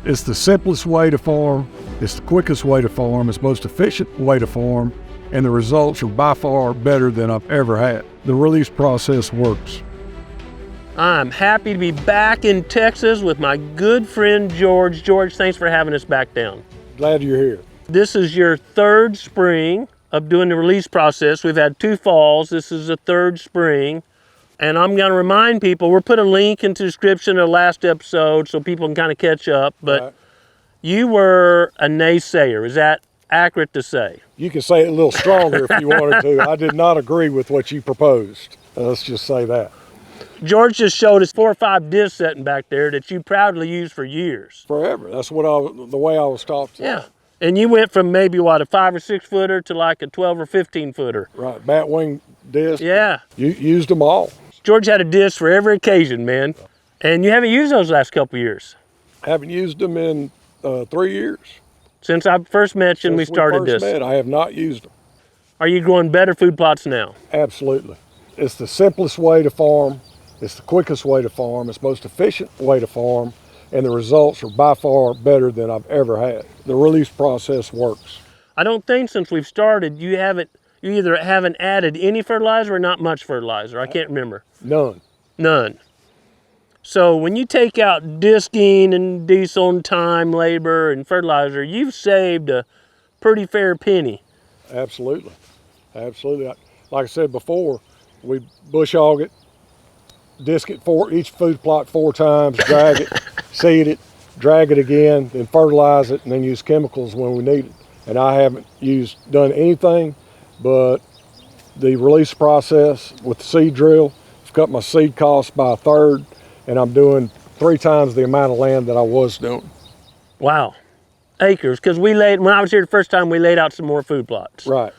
It's the simplest way to farm, it's the quickest way to farm, it's the most efficient way to farm, and the results are by far better than I've ever had. The release process works. I'm happy to be back in Texas with my good friend George. George, thanks for having us back down. Glad you're here. This is your third spring of doing the release process. We've had 2 falls. This is the 3rd spring. And I'm going to remind people, we'll put a link in the description of the last episode so people can kind of catch up. But Right. You were a naysayer. Is that accurate to say? You can say it a little stronger if you wanted to. I did not agree with what you proposed. Let's just say that. George just showed us 4 or 5 discs sitting back there that you proudly used for years. Forever. That's what the way I was taught to. Yeah. And you went from maybe what, a 5 or 6 footer to like a 12 or 15 footer. Right. Bat wing disc. Yeah. You used them all. George had a disc for every occasion, man. And you haven't used those last couple of years. Haven't used them in 3 years. Since I first met you and we started this. I have not used them. Are you growing better food plots now? Absolutely. It's the simplest way to farm. It's the quickest way to farm. It's the most efficient way to farm. And the results are by far better than I've ever had. The release process works. I don't think since we've started, you either haven't added any fertilizer or not much fertilizer. I can't remember. None. None. So when you take out disking and diesel and time, labor and fertilizer, you've saved a pretty fair penny. Absolutely. Absolutely. Like I said before, we bush hog it, disc it each food plot 4 times, drag it, seed it, drag it again, then fertilize it, and then use chemicals when we need it. And I haven't done anything but the release process with the seed drill. I've cut my seed cost by 1/3, and I'm doing 3 times the amount of land that I was doing. Wow. Acres, because when I was here the first time, we laid out some more food plots. Right.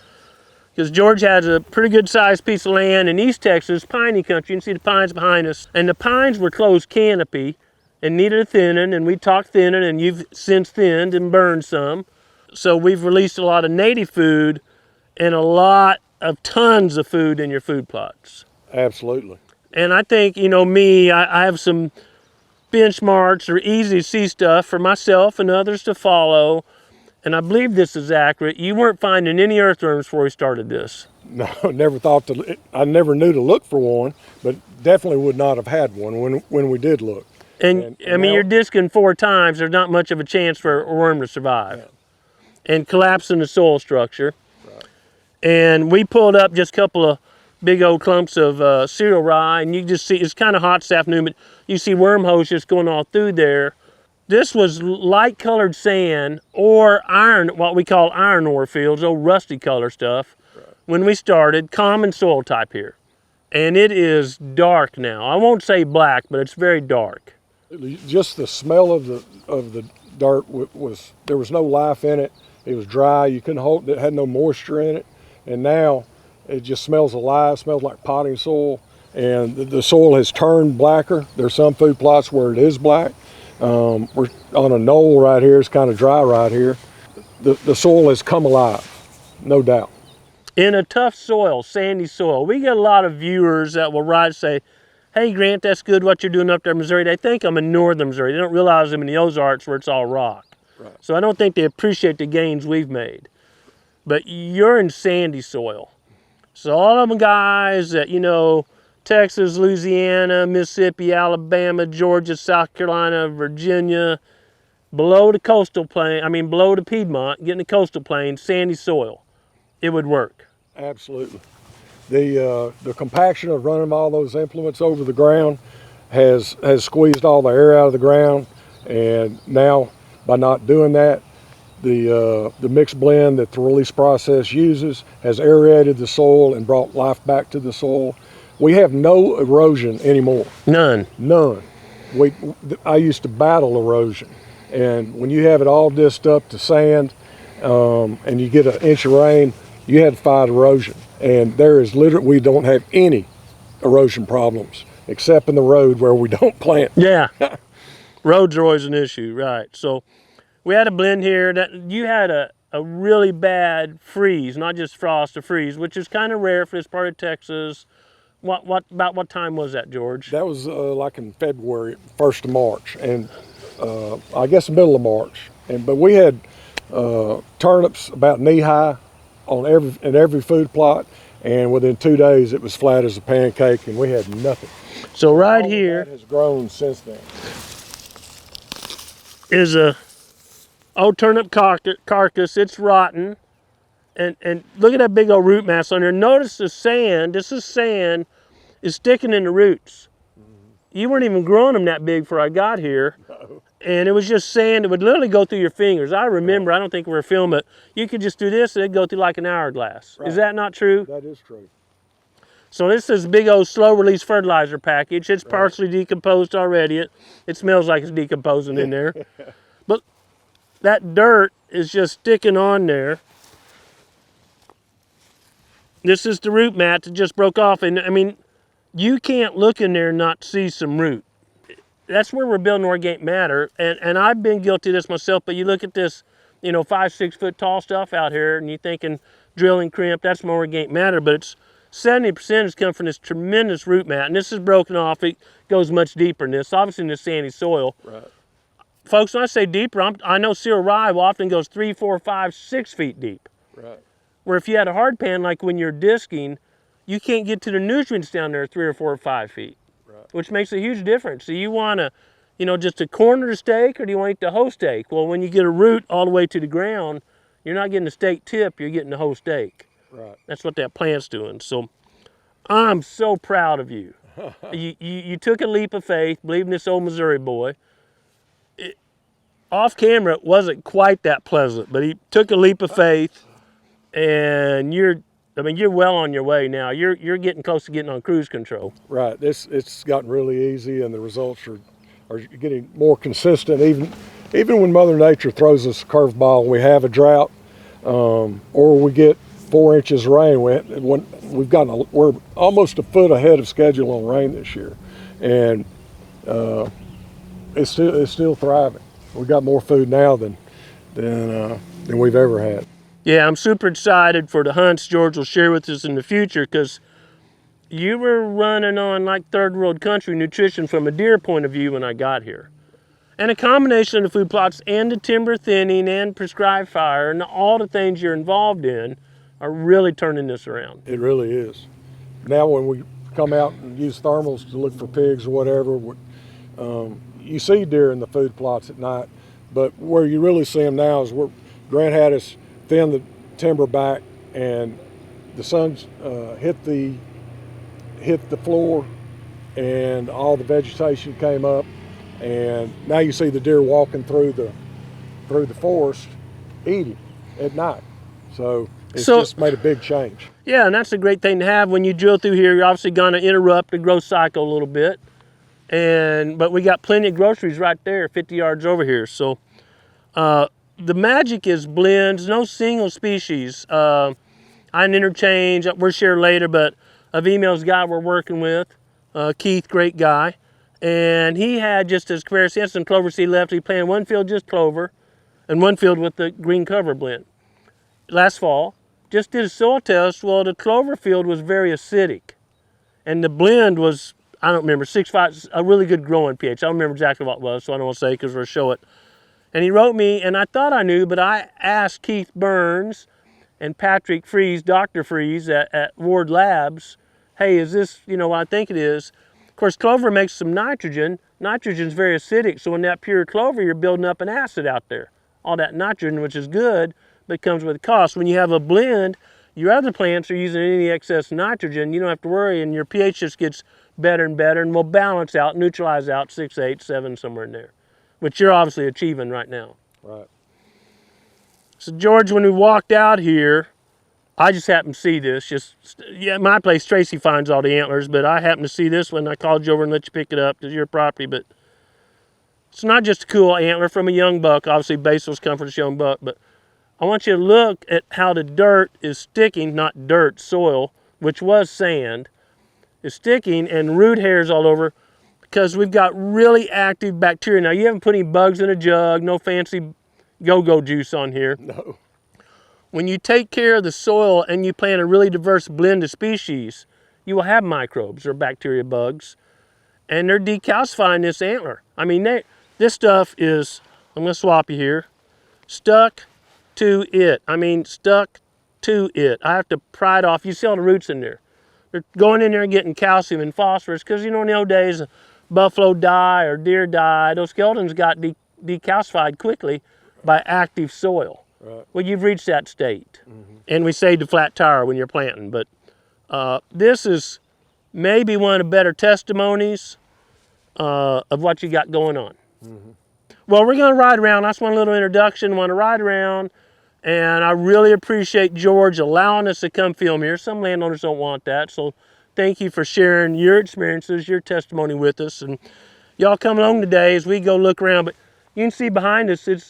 Because George has a pretty good sized piece of land in East Texas, piney country. You can see the pines behind us. And the pines were closed canopy and needed a thinning, and we talked thinning, and you've since thinned and burned some. So we've released a lot of native food and a lot of tons of food in your food plots. Absolutely. And I think, I have some benchmarks or easy to see stuff for myself and others to follow. And I believe this is accurate. You weren't finding any earthworms before we started this. No, I never knew to look for one, but definitely would not have had one when we did look. And I mean, you're disking 4 times, there's not much of a chance for a worm to survive. Yeah. And collapsing the soil structure. Right. And we pulled up just a couple of big old clumps of cereal rye, and you just see, it's kind of hot this afternoon, but you see worm holes just going all through there. This was light colored sand or iron, what we call iron ore fields, old rusty color stuff. Right. When we started, common soil type here. And it is dark now. I won't say black, but it's very dark. Just the smell of the dirt there was no life in it. It was dry. You couldn't hold it, had no moisture in it. And now it just smells alive, smells like potting soil. And the soil has turned blacker. There's some food plots where it is black. We're on a knoll right here. It's kind of dry right here. The soil has come alive, no doubt. In a tough soil, sandy soil, we get a lot of viewers that will write and say, hey, Grant, that's good what you're doing up there in Missouri. They think I'm in northern Missouri. They don't realize I'm in the Ozarks where it's all rock. Right. So I don't think they appreciate the gains we've made. But you're in sandy soil. So all of them guys that, Texas, Louisiana, Mississippi, Alabama, Georgia, South Carolina, Virginia, below the coastal plain, below the Piedmont, getting the coastal plain, sandy soil, it would work. Absolutely. The compaction of running all those implements over the ground has squeezed all the air out of the ground, and now by not doing that, the mixed blend that the release process uses has aerated the soil and brought life back to the soil. We have no erosion anymore. None. I used to battle erosion, and when you have it all disced up to sand and you get 1 inch of rain, you had to fight erosion. And we don't have any erosion problems except in the road where we don't plant. Yeah, roads are always an issue, right? So we had a blend here that you had a really bad freeze, not just frost, a freeze, which is kind of rare for this part of Texas. About what time was that, George? That was like in February, 1st of March, and I guess the middle of March. But we had turnips about knee high in every food plot, and within 2 days it was flat as a pancake, and we had nothing. So right All here of that has grown since then. is a old turnip carcass. It's rotten, and look at that big old root mass on there. Notice the sand. This is sand is sticking in the roots. You weren't even growing them that big before I got here. No. And it was just sand. It would literally go through your fingers. I remember, I don't think we were filming it. You could just do this and it'd go through like an hourglass. Right. Is that not true? That is true. So this is a big old slow release fertilizer package. It's partially decomposed already. It smells like it's decomposing in there. But that dirt is just sticking on there. This is the root mat that just broke off. And I mean, you can't look in there and not see some root. That's where we're building organic matter, and I've been guilty of this myself, but you look at this, 5-6 foot tall stuff out here, and you're thinking drilling crimp, that's more organic matter, but it's 70% has come from this tremendous root mat, and this is broken off. It goes much deeper than this, obviously in this sandy soil. Right. Folks, when I say deeper, I know cereal rye often goes 3, 4, 5, 6 feet deep. Right. Where if you had a hard pan, like when you're disking, you can't get to the nutrients down there 3 or 4 or 5 feet. Which makes a huge difference. So you want to, just a corner of steak, or do you want to eat the whole steak? Well, when you get a root all the way to the ground, you're not getting the steak tip, you're getting the whole steak. Right. That's what that plant's doing. So I'm so proud of you. You took a leap of faith, believing this old Missouri boy. Off camera, it wasn't quite that pleasant, but he took a leap of faith, and you're well on your way now. You're getting close to getting on cruise control. Right. It's gotten really easy, and the results are getting more consistent. Even when Mother Nature throws us a curveball, we have a drought, or we get 4 inches of rain. We're almost a foot ahead of schedule on rain this year, and it's still thriving. We've got more food now than we've ever had. Yeah, I'm super excited for the hunts George will share with us in the future, because you were running on like third world country nutrition from a deer point of view when I got here. And a combination of the food plots and the timber thinning and prescribed fire and all the things you're involved in are really turning this around. It really is. Now when we come out and use thermals to look for pigs or whatever, you see deer in the food plots at night, but where you really see them now is where Grant had us thin the timber back, and the sun's hit the floor, and all the vegetation came up, and now you see the deer walking through the forest eating at night. So it's just made a big change. Yeah, and that's a great thing to have when you drill through here. You're obviously going to interrupt the growth cycle a little bit, but we got plenty of groceries right there 50 yards over here. So the magic is blends, no single species. I interchange, we'll share later, but of emails guy we're working with, Keith, great guy, and he had just his comparison, he had some clover seed left. He planted one field just clover and one field with the green cover blend. Last fall, just did a soil test. Well, the clover field was very acidic, and the blend was, I don't remember, 6.5, a really good growing pH. I don't remember exactly what it was, so I don't want to say because we'll show it. And he wrote me, and I thought I knew, but I asked Keith Burns and Patrick Freeze, Dr. Freeze at Ward Labs, hey, is this, what I think it is? Of course, clover makes some nitrogen. Nitrogen's very acidic, so in that pure clover, you're building up an acid out there. All that nitrogen, which is good, but comes with a cost. When you have a blend, your other plants are using any excess nitrogen. You don't have to worry, and your pH just gets better and better, and will balance out, neutralize out 6, 8, 7, somewhere in there, which you're obviously achieving right now. Right. So George, when we walked out here, I just happened to see this. My place, Tracy finds all the antlers, but I happened to see this when I called you over and let you pick it up because your property. But it's not just a cool antler from a young buck. Obviously, Basil's come from this young buck, but I want you to look at how the dirt is sticking, not dirt, soil, which was sand, is sticking, and root hairs all over, because we've got really active bacteria. Now, you haven't put any bugs in a jug, no fancy go-go juice on here. No. When you take care of the soil and you plant a really diverse blend of species, you will have microbes or bacteria, bugs, and they're decalcifying this antler. I mean, this stuff is, I'm gonna swap you here, stuck to it. I mean, stuck to it. I have to pry it off. You see all the roots in there. They're going in there and getting calcium and phosphorus because, you know, in the old days, buffalo die or deer die, those skeletons got decalcified quickly by active soil. Right. Well, you've reached that state. And we saved the flat tire when you're planting, but this is maybe one of the better testimonies of what you got going on. Well, we're gonna ride around. That's one little introduction. Want to ride around, and I really appreciate George allowing us to come film here. Some landowners don't want that, so thank you for sharing your experiences, your testimony with us, and y'all come along today as we go look around. But you can see behind us, and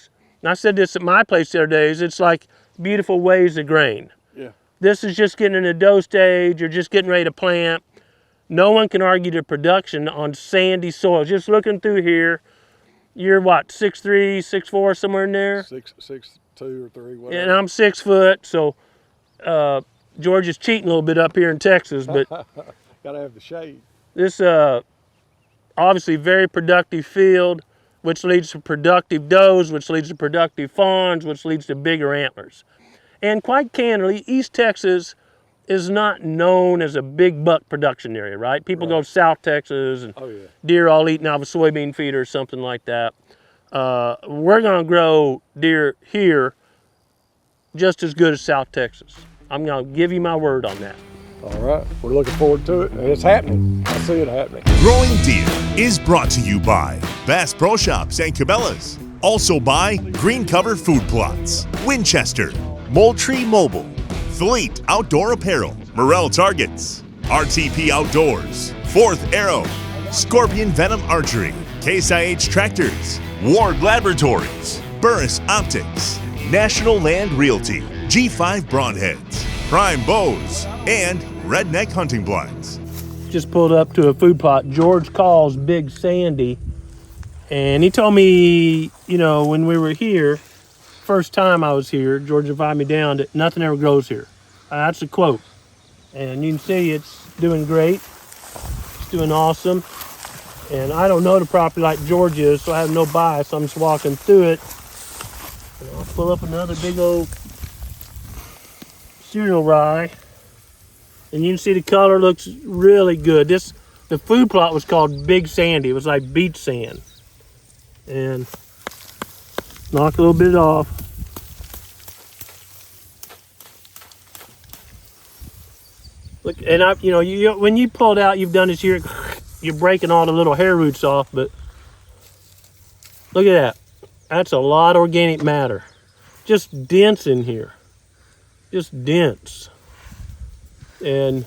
I said this at my place the other days, it's like beautiful waves of grain. Yeah. This is just getting in the dough stage or just getting ready to plant. No one can argue the production on sandy soil. Just looking through here, you're what, 6'3", 6'4", somewhere in there? 6'2" or 3", whatever. And I'm 6 foot, so George is cheating a little bit up here in Texas, but Gotta have the shade. this obviously very productive field, which leads to productive does, which leads to productive fawns, which leads to bigger antlers. And quite candidly, East Texas is not known as a big buck production area, right? People go to South Texas and deer all eating out of a soybean feeder or something like that. We're gonna grow deer here just as good as South Texas. I'm gonna give you my word on that. All right, we're looking forward to it, and it's happening. I see it happening. Growing Deer is brought to you by Bass Pro Shops and Cabela's. Also by Green Cover Food Plots, Winchester, Moultrie Mobile, Fleet Outdoor Apparel, Morel Targets, RTP Outdoors, Fourth Arrow, Scorpion Venom Archery, Case IH Tractors, Ward Laboratories, Burris Optics, National Land Realty, G5 Broadheads, Prime Bows, and Redneck Hunting Blinds. Just pulled up to a food plot George calls Big Sandy, and he told me, you know, when we were here, first time I was here, George invited me down, that nothing ever grows here. That's a quote. And you can see it's doing great. It's doing awesome. And I don't know the property like George is, so I have no bias. I'm just walking through it. And I'll pull up another big old cereal rye. And you can see the color looks really good. The food plot was called Big Sandy. It was like beach sand. And knock a little bit off. Look, and when you pull it out, you've done this here, you're breaking all the little hair roots off, but look at that. That's a lot of organic matter. Just dense in here. Just dense. And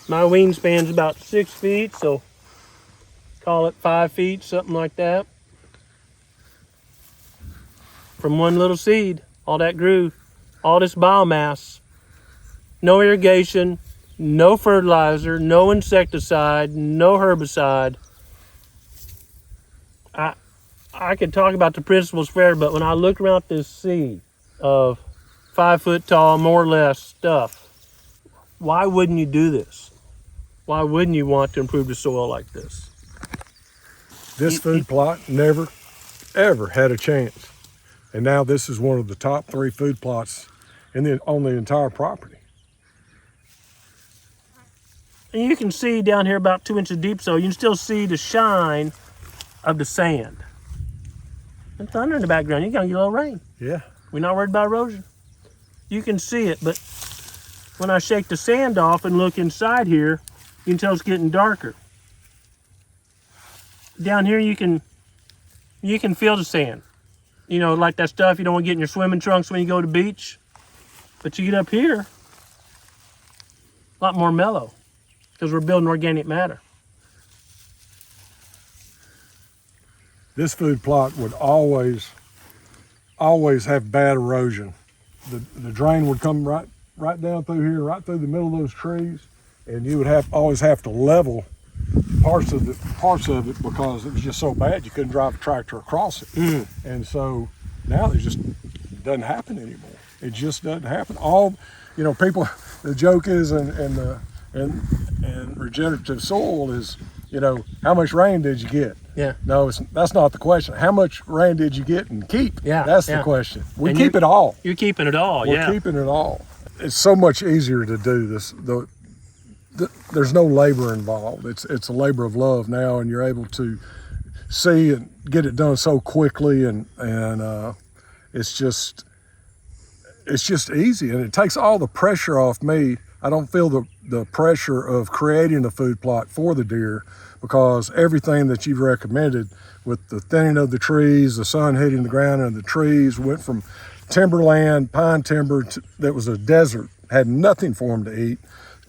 my wingspan's about 6 feet, so call it 5 feet, something like that. From one little seed, all that grew, all this biomass, no irrigation, no fertilizer, no insecticide, no herbicide. I could talk about the principles fair, but when I look around this sea of 5 foot tall, more or less stuff, why wouldn't you do this? Why wouldn't you want to improve the soil like this? This food plot never, ever had a chance. And now this is one of the top 3 food plots on the entire property. And you can see down here about 2 inches deep, so you can still see the shine of the sand. And thunder in the background, you're gonna get a little rain. Yeah. We're not worried about erosion. You can see it, but when I shake the sand off and look inside here, you can tell it's getting darker. Down here you can feel the sand. You know, like that stuff you don't want to get in your swimming trunks when you go to the beach. But you get up here, a lot more mellow, because we're building organic matter. This food plot would always have bad erosion. The drain would come right down through here, right through the middle of those trees, and you would always have to level parts of it because it was just so bad you couldn't drive a tractor across it. And so now it just doesn't happen anymore. It just doesn't happen. People, the joke is, and regenerative soil is, how much rain did you get? Yeah. No, that's not the question. How much rain did you get and keep? Yeah. That's the question. We And keep it all. You're keeping it all, We're keeping it all. It's so much easier to do this. There's no labor involved. It's a labor of love now, and you're able to see and get it done so quickly, and it's just easy, and it takes all the pressure off me. I don't feel the pressure of creating a food plot for the deer, because everything that you've recommended with the thinning of the trees, the sun hitting the ground and the trees, went from timberland, pine timber, that was a desert, had nothing for them to eat,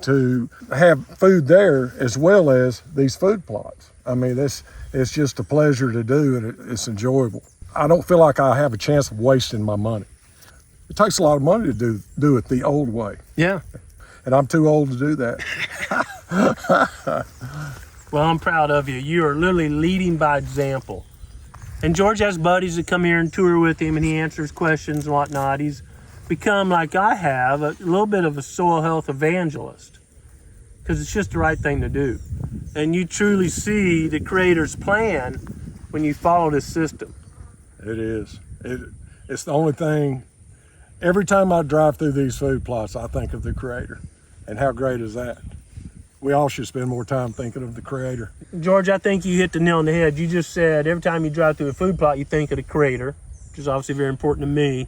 to have food there as well as these food plots. I mean, it's just a pleasure to do, and it's enjoyable. I don't feel like I have a chance of wasting my money. It takes a lot of money to do it the old way. Yeah. And I'm too old to do that. Well, I'm proud of you. You are literally leading by example. And George has buddies that come here and tour with him, and he answers questions and whatnot. He's become, like I have, a little bit of a soil health evangelist, because it's just the right thing to do. And you truly see the Creator's plan when you follow this system. It is. It's the only thing. Every time I drive through these food plots, I think of the Creator. And how great is that? We all should spend more time thinking of the Creator. George, I think you hit the nail on the head. You just said every time you drive through a food plot, you think of the Creator, which is obviously very important to me.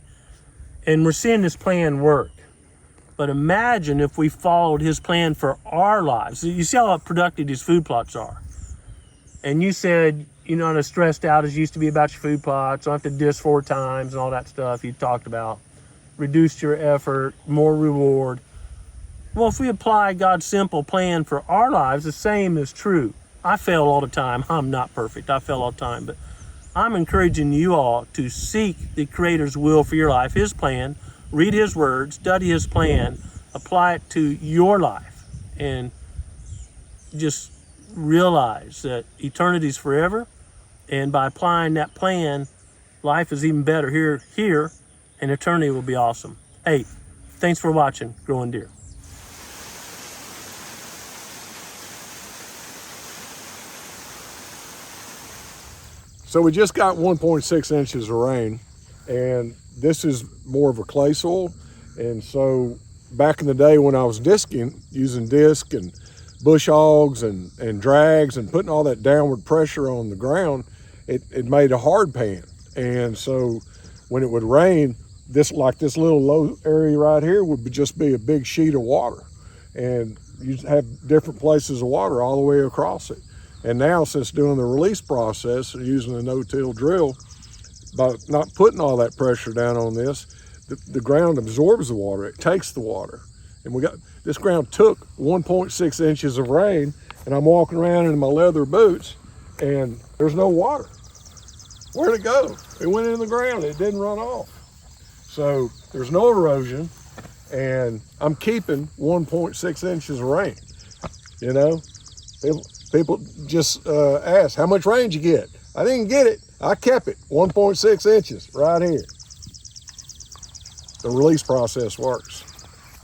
And we're seeing this plan work. But imagine if we followed his plan for our lives. You see how productive these food plots are. And you said you're not as stressed out as you used to be about your food plots. Don't have to disc 4 times and all that stuff you talked about. Reduced your effort, more reward. Well, if we apply God's simple plan for our lives, the same is true. I fail all the time. I'm not perfect. I fail all the time. But I'm encouraging you all to seek the Creator's will for your life, His plan, read His word, study His plan, apply it to your life, and just realize that eternity is forever. And by applying that plan, life is even better here, and eternity will be awesome. Hey, thanks for watching Growing Deer. So we just got 1.6 inches of rain, and this is more of a clay soil. And so back in the day when I was disking, using disc and bush hogs and drags and putting all that downward pressure on the ground, it made a hard pan. And so when it would rain, this little low area right here would just be a big sheet of water. And you'd have different places of water all the way across it. And now, since doing the release process and using a no-till drill, by not putting all that pressure down on this, the ground absorbs the water. It takes the water. And this ground took 1.6 inches of rain, and I'm walking around in my leather boots, and there's no water. Where'd it go? It went in the ground. It didn't run off. So there's no erosion, and I'm keeping 1.6 inches of rain. People just ask, how much rain did you get? I didn't get it. I kept it, 1.6 inches right here. The release process works.